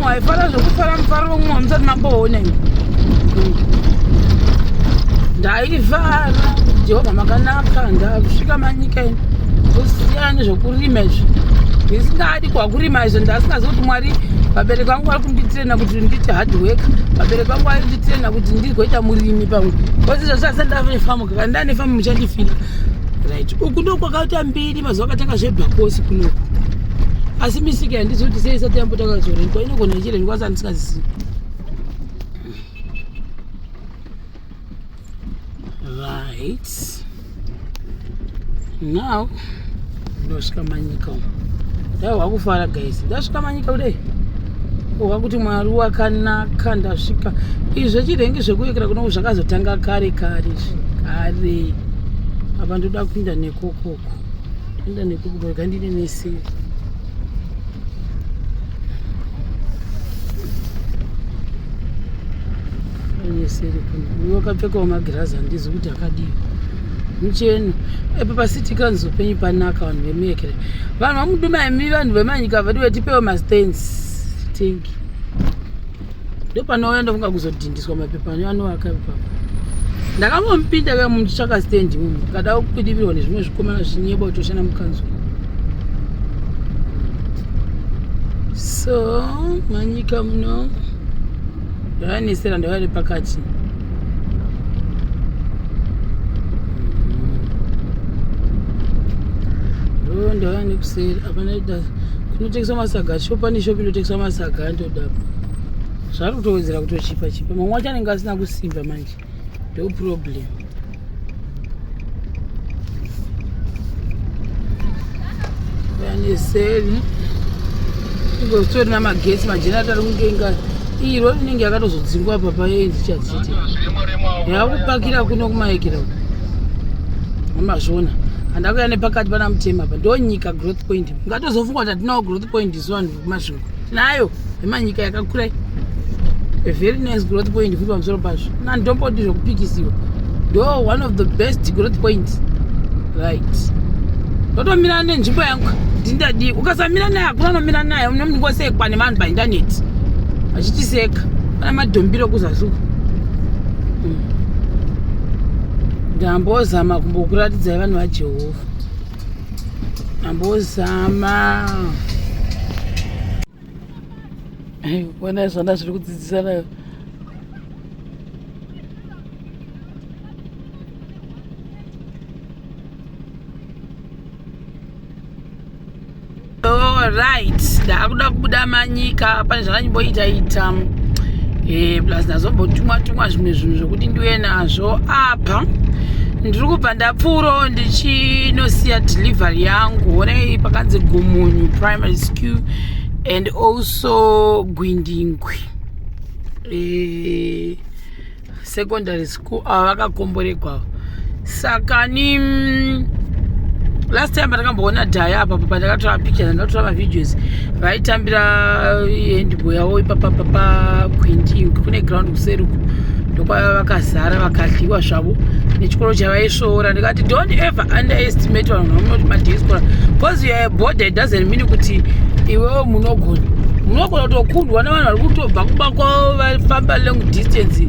haifara zvokufara mufaro womumwe musati mamboona ndaifara Jehovha makanaka ndasvika manyika ino kusiyana nezvokurima izvi ndisingadi kwakurima izvo ndasingazi kuti Mwari vabereki vangu vari kunditirena kuti ndiite hard work vabereki vangu vari kunditirena kuti ndigoita murimi pamwe kosi izvo zvasa ndave famu kaka ndane famu muchandifira right uku ndo kwakaita mbiri mazuva akatanga zvebhakosi kunoku asi misika yandizi kuti sei isati yambotanga zorenkwa inogona ichirenkwa asi handisingazisiyi right now ndosvika manyika ndahwakufara guys ndasvika manyika kudai wakuti Mwari wakanaka ndasvika izvi zvechirengi zvekuyekera kuno zvakazotanga kare apa ndoda kuenda nekokoko kandine nesiri nesiri kuno wakapfekawo magirazi handizi kuti akadii mucheno epo pasiti kanzopenyu panaka vanhu vemuyekera vanhu vamudumami vanhu vemanyika vadiwe tipewo mastands tengi ndo panouya ndofunga kuzodhindiswa mapepa anoaka ipapo ndakamomupinda ve muchitsvaka stendi munhu kada kudivirwa nezvimwe zvikomana zvinyeba kutoshana mukanzo so manyika muno ndavanesera ndavari pakati ndava nekuseri apanaida kunotekeswa masaga shopa neshopi inotekeswa masaga ndodapa zvari kutowedzera kutochipa mamwe wacho anenge asina kusimba manje ndo problem vaneseri ingozitori namagetsi majenerator ari kungenga iyi rori inenge yakatozodzingwa apa paendi chadziti yakupakira kuno kumaekera amazvona handakuya nepakati pana mutema apa ndonyika growth point ngatozofungwa kuti hatinawo growth point isu vanhu vekumazvingo tinayo vemanyika yakakurai a very nice growth point futi pamusoro pazvo nandomboti zvokupikisiwa ndo one of the best growth points right ndotomira nenzvimbo yangu ndindadii ukasamira naye hakuna nomira naye nomunongosekwa nevanhu paindaneti vachitiseka pana madhombiro kuzasuka ndambozama kumbokuratidzai vanhu vaJehovha ndambozama ona zvana zviri kudzidzisa nayo right ndakuda kubuda manyika pane zvakanyimboita plus ndazombotumwa zvimwe zvinhu zvokuti ndiuye nazvo apa ndiri kubva ndapfuuro ndichinosiya delivery yangu onei pakanzi Gumunyu Primary School and also Gwindingwi secondary school ava vakakomboregwa saka ni last time ndakamboona dhaya apa pandakatora pictures ndakatora mavideos vaitambira handball yavo ipapa paGwindingwi kune ground kuseri ndokwava vakazara vakadliwa zvavo nechikoro chavaisvoora ndikati don't ever underestimate vanhu vamunoti madiaspora because you are bored it doesn't mean kuti iwewo munogona kutokundwa navanhu vari kutobva kubako vafamba long distance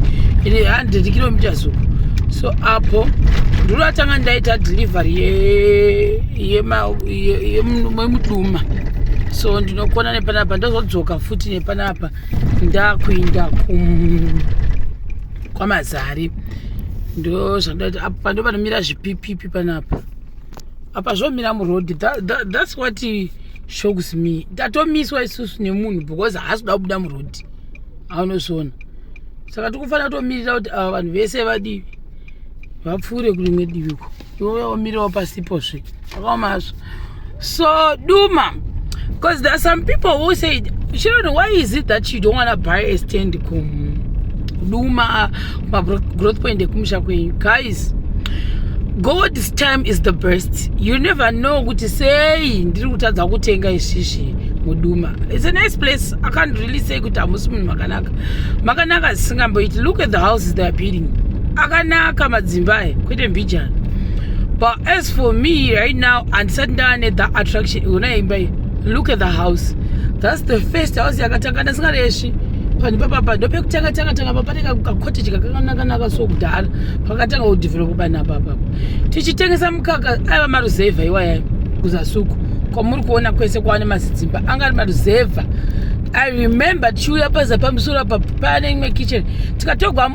in 100 kilometers uku so apo ndiratanga ndaita delivery yemuduma so ndinokona nepanapa ndozodzoka futi nepanapa ndakuinda kwamazari ndo zvandati apa ndo panomira zvipipipi panapa apa zvomira muroad that's what shocks me ndatomiswa isusu nemunhu because haasi kuda kubuda muroad aunozviona saka tikufanira kutomirira kuti ava vanhu vese vadivi vapfuure kurimwe diviko iwe wamirawo pasipozve akaomazvo so duma because there are some people who say children why is it that you don't want to buy a stand duma growth point ekumusha kwenyu guys God's time is the best. You never know kuti sei ndiri kutadza kutenga ishishi muduma. It's a nice place. I can't really say kuti amusi munhu makanaka zisingamboiti. Look at the houses they are building. Akanaka madzimba kwete mbijana. But as for me right now and sat down at the attraction unaimba look at the house. That's the first house yakatanga ndasingareshi. Pani papa ndopekutanga papa panenge cottage kakanaka so kudhara pakatanga kudevelop bana papa. Tichitengesa mukaka ava maruzevha iwaya kuzasuku. Kwamuri kuona kwese kwaane mazidzimba angari maruzevha. I remember chiuya paza pamusoro apa pane imwe kitchen tikatogwa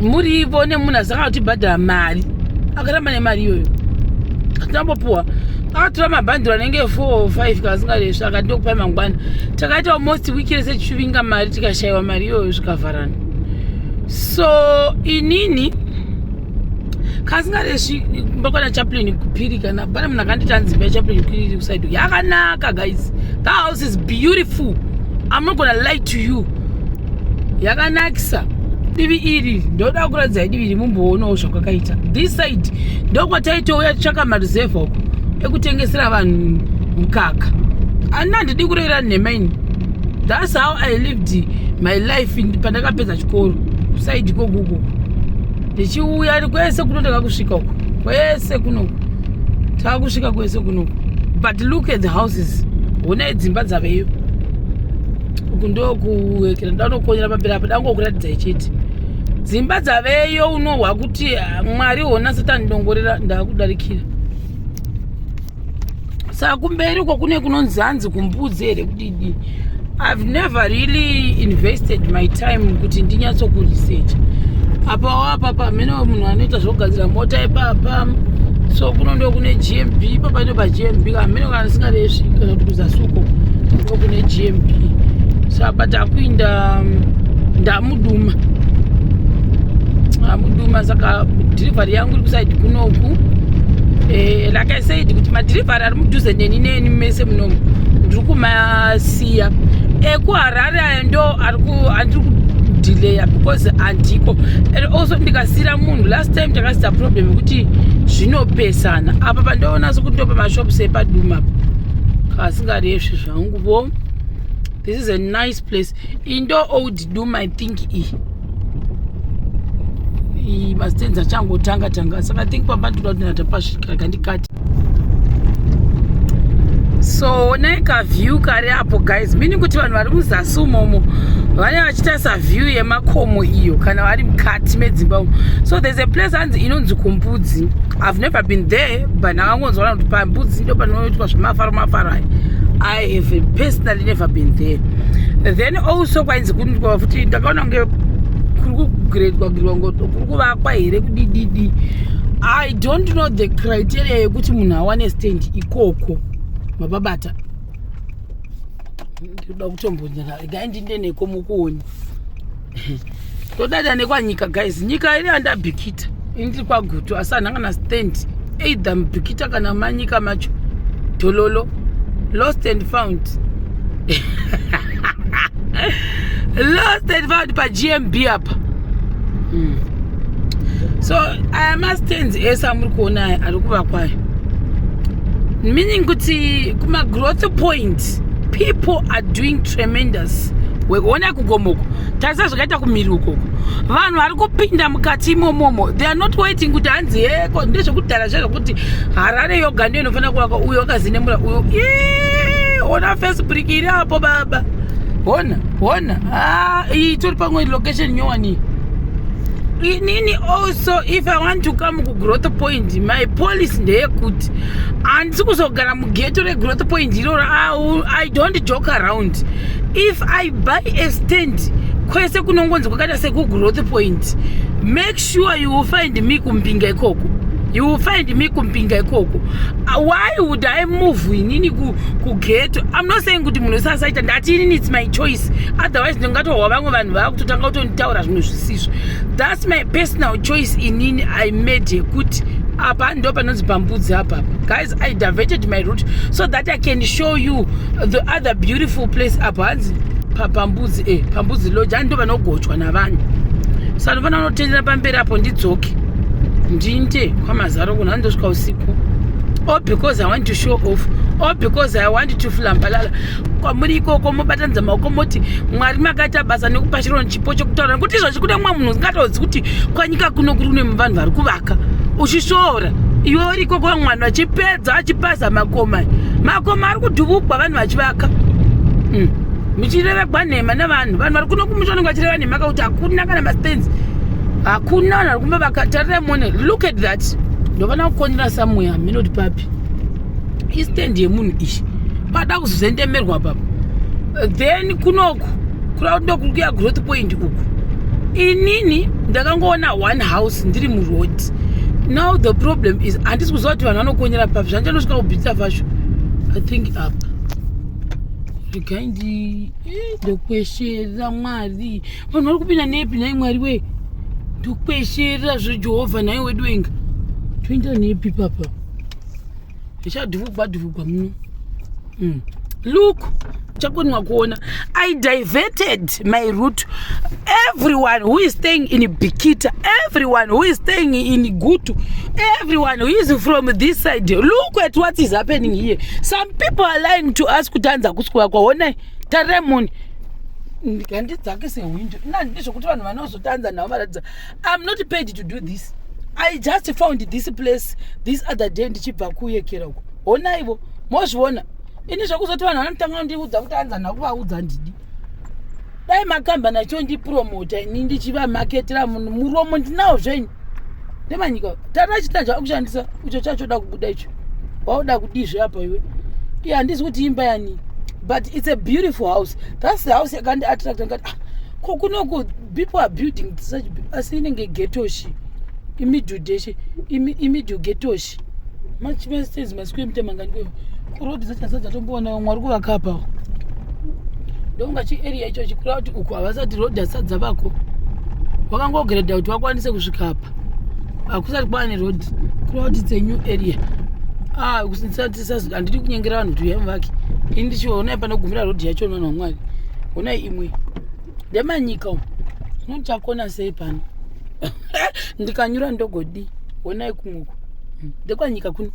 murivo nemunhu asanga kutibhadhara mari akaramba nemari iyoyo atinambopuwa akatora mabhandiro anenge 4 or 5 kasingaresvi akandokupai mangwana takaita almost wiki rese tichivinga mari tikashayiwa mari iyoyo zvikavharana. So inini kasingaresvi mbakwana chaplain kupiri kana pane munhu akandita nzimba yachaplain kupiri kuside yakanaka guys. That house is beautiful. I'm not gonna lie to you. Yakanakisa. Divi iri ndoda kuradza divi iri mumboonawo zvakakaita. This side ndokwataitouya tsvaka maruzevha uko ekutengesera vanhu mukaka. Andina ndidi kurera nhema ini. That's how I lived my life pandakapedza chikoro. Side kokuko. Ndichiuya kwese kunotaka kusvika uko. Kwese kunoko. Takusvika kwese kunoko. But look at the houses. Una dzimba dzaveyo. Uku ndokuwekera ndanokonyera pamberi apa dangokuratidza chete. Dzimba dzaveyo unohwa kuti Mwari hona Satani ndongorera ndakudarikira. Saka kumberi uko kune kunonzanzi kumbudzi here kudidi. I've never really invested my time kuti ndinyatso kuresearch. Apa pamene munhu anoita zvogadzira mota ipapa. So kunondo kune GMB papa ndo pa GMB kamene kana singaresvi kana kuti kuzasuko ndo kune GMB. So but akuinda ndamuduma saka delivery yangu iri kuside kunoku. Like I said kuti madelivery ari mudhuze neni mese munomu ndiri kumasiya ekuharare aya ndo andiri delay because andiko. And also ndikasira munhu last time takasita problem yekuti zvinopesana apa pandoona sokuti ndopa mashops epaduma kasingaresvi zvangu vo. This is a nice place. Indo old Duma I think mastenza chango tanga saka I think pamba ndinota pasvika kandikati. So naika view kare apo guys, meaning kuti vanhu vari muzasi momo vane vachita view yemakomo iyo kana vari mukati medzimba umo. So there's a place hanzi inonzi kumbudzi. I've never been there but ndakangonzwa kuti pambudzi ndo panoitwa zvemafaro aya. I have personally never been there. Then also kwainzi kunitwa futi ndakaona nge kurikugradwa ngoto kurikuvakwa here kudididi. I don't know the criteria yekuti munhu awane stand ikoko mababata. Ndoda kutombonyera regai ndinde neko mukuoni. Todada nekwanyika guys, nyika iri andabhikita indiri kwagutu asana kana stand either mbhikita kana manyika macho tololo lost and found. Lost and found pa GMB apa. So I must stand esa muri kuona ari kuvakwa. Meaning kuti kuma growth point people are doing tremendous. Weona kugomoko tarisa zvakaita kumiri ukoko vanhu vari kupinda mukati imomomo. They are not waiting kuti hanzi yeko ndezvekudhara zvezvokuti Harare yoga ndiyo inofanira kuvakwa uyo akazinemura uyo. Ona Facebook iri apo baba. Ona iyi tori pamwe location nyowani. Inini also if I want to come to growth point my policy ndeyekuti handisi kuzogara mugeto regrowth point iroro. I don't joke around. If I buy a stand kwese kunongonzi kwakaita sekugrowth point, make sure you will find me kumpinga ikoko. You will find me kumpinga ikoko. Why would I move inini kugeto? I'm not saying kuti munhu sasaita ndati inini it's my choice. Otherwise ndingatohwa vamwe vanhu vakutotanga kutonitaura zvinhu zvisizvo. That's my personal choice inini I made kuti apa ndo panonzi pambudzi apa. Guys, I diverted my route so that I can show you the other beautiful place apa hanzi pambudzi pambudzi lodge ndo panogochwa navanhu. Saka ndofana kunotendera pamberi apo ndidzoke ndinde kwamazaro kuno handosvika usiku. Or because I want to show off, or because I want to flambalala. Kwamuri ikoko mobatanidza maoko moti Mwari makaita basa nekupa chirono chipo chokutaura kuti izvo chikuda mumwe munhu usingatoudzi kuti kwanyika kuno kuri kune vanhu vari kuvaka uchishoora iwe uri ikoko mwana achipedza achipasa makoma ari kudhuvukwa vanhu vachivaka. muchirerekwa nhema nevanhu vari kuno kumusha vanenge vachireva nhema kauti hakuna kana mastands, hakuna vanhu vari kumba vakatarira mone. Look at that. Ndovana kukonera somewhere minoti papi istand yemunhu ishi pada kuzozendemerwa papo, then kunoku kuraudokukuya growth point uku inini ndakangoona one house ndiri muroad. Now the problem is handisi kuziva kuti vanhu vanokonyera papi zvandichanosvika kubhitsa fasho. I think apa rikaindi ndokweshera Mwari, vanhu vari kupinda nepi nai Mwari we, ndokweshera zvejehovha nai wedu wenga toenda nepi papa ichadhuvugwa muno. Look, chakonwa kuona I diverted my route. Everyone who is staying in Bikita, everyone who is staying in Gutu, everyone who is from this side, look at what is happening here. Some people are lying to us kutanza kusukwa kwaona taremoni ndikandidzake sewindow ndizvokuti vanhu vanozotanza navo varatidza I'm not paid to do this. I just found this place this other day ndichibva kuyekera uko. Ona ivo mozviona ini zvekuzoti vanhu vanotanga kundiudza kutanza navo vaudza ndidi dai makambani achondipromota ini ndichivamaketera munhu muromo ndinawo zvenyu ndemanyika tara chita zvakushandisa icho chachoda kubuda icho wauda kudizve apa iwe iye handisi kuti imba yani, but it's a beautiful house. That's the house yakandiattract ngati kokunoku people are building such asi inenge ghettoshi imidhudeshe imidhugetoshi machimestezi masiku mtemanga ndikwevo kurodi zachasadza tomboona Mwari kuvakapa ndonga chiarea icho chikura kuti uku havasati rodi asadza vako wakangogredha kuti wakwanise kusvika apa hakusati kwava nerodi kurava kuti it's a new area. Handiti kunyengera vanhu kuti uyamvake ini ndichiona panogumira rodhi yacho vanhu vaMwari onai imwe ndemanyika nochakona sei pano ndikanyura ndogodi onai kumweko ndekwanyika kuno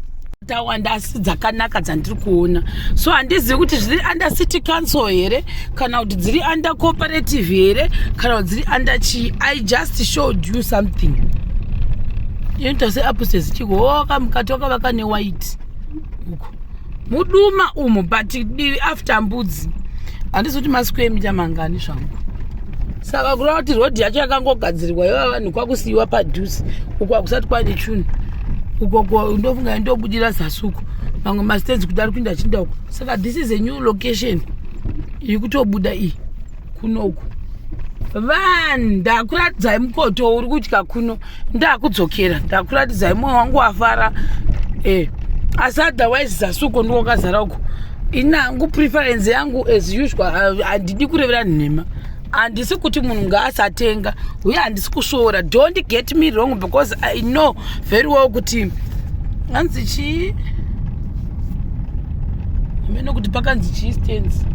tawanda asi dzakanaka dzandiri kuona. So handizivi kuti zviri under city council here kana kuti dziri under cooperative here kana kuti dziri under chii. I just showed you something. Yenta se upstairs chikoka mukati wakavaka newhite uko muduma umo, but after mbudzi handisi kuti masquare meter mangani zvangu. Saka kurava kuti rodhi yacho yakangogadzirirwa iva vanhu kwakusiyiwa padhuze uko hakusati kwane chunhu uko ndofunga ndobudira zasuku mamwe mastands kudari kuinda chinda uko. Saka this is a new location iri kutobuda iyi kunoku. Vanhu ndakuratidzai mukoto uri kudya kuno ndakudzokera ndakuratidzai mwoyo wangu wafara asi otherwise zasuko ndiwakazara uko. Inangu preference yangu as usual handidi kurevera nhema, handisi kuti munhu ngaasatenga uye handisi kusvoora. Don't get me wrong because I know very well kuti hanzi chii amene kuti pakanzi chii stands.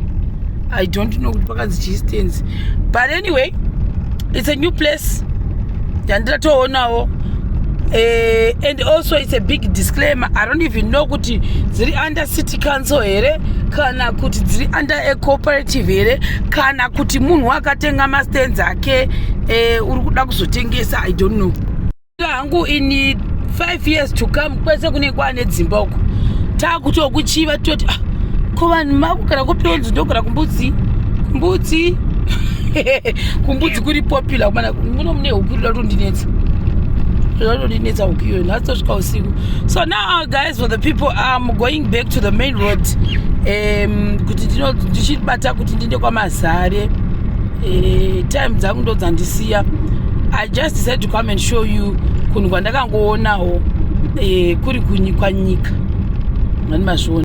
I don't know kuti pakanzi chii stands, but anyway it's a new place yandiratoonawo. And also it's a big disclaimer, I don't even know kuti dziri under city council here kana kuti dziri under a cooperative here kana kuti munhu akatenga mastands ake uri kuda kuzotengesa. I don't know. Hangu in 5 years to come kwese kune kwane dzimba uko takutokuchiva toti ko vanhu makugara kupionzi ndogara kumbudzi kumbudzi kuri popular kumana muno mune huku rida kutondinetsa ukiyo natosvika usiku. So now guys, for the people I'm going back to the main road kuti ndichibata kuti ndinde kwaMazare. Time dzangu ndo dzandisiya. I just decided to come and show you kunhu kwandakangoonawo kuri kunyika nyika mani mazviona.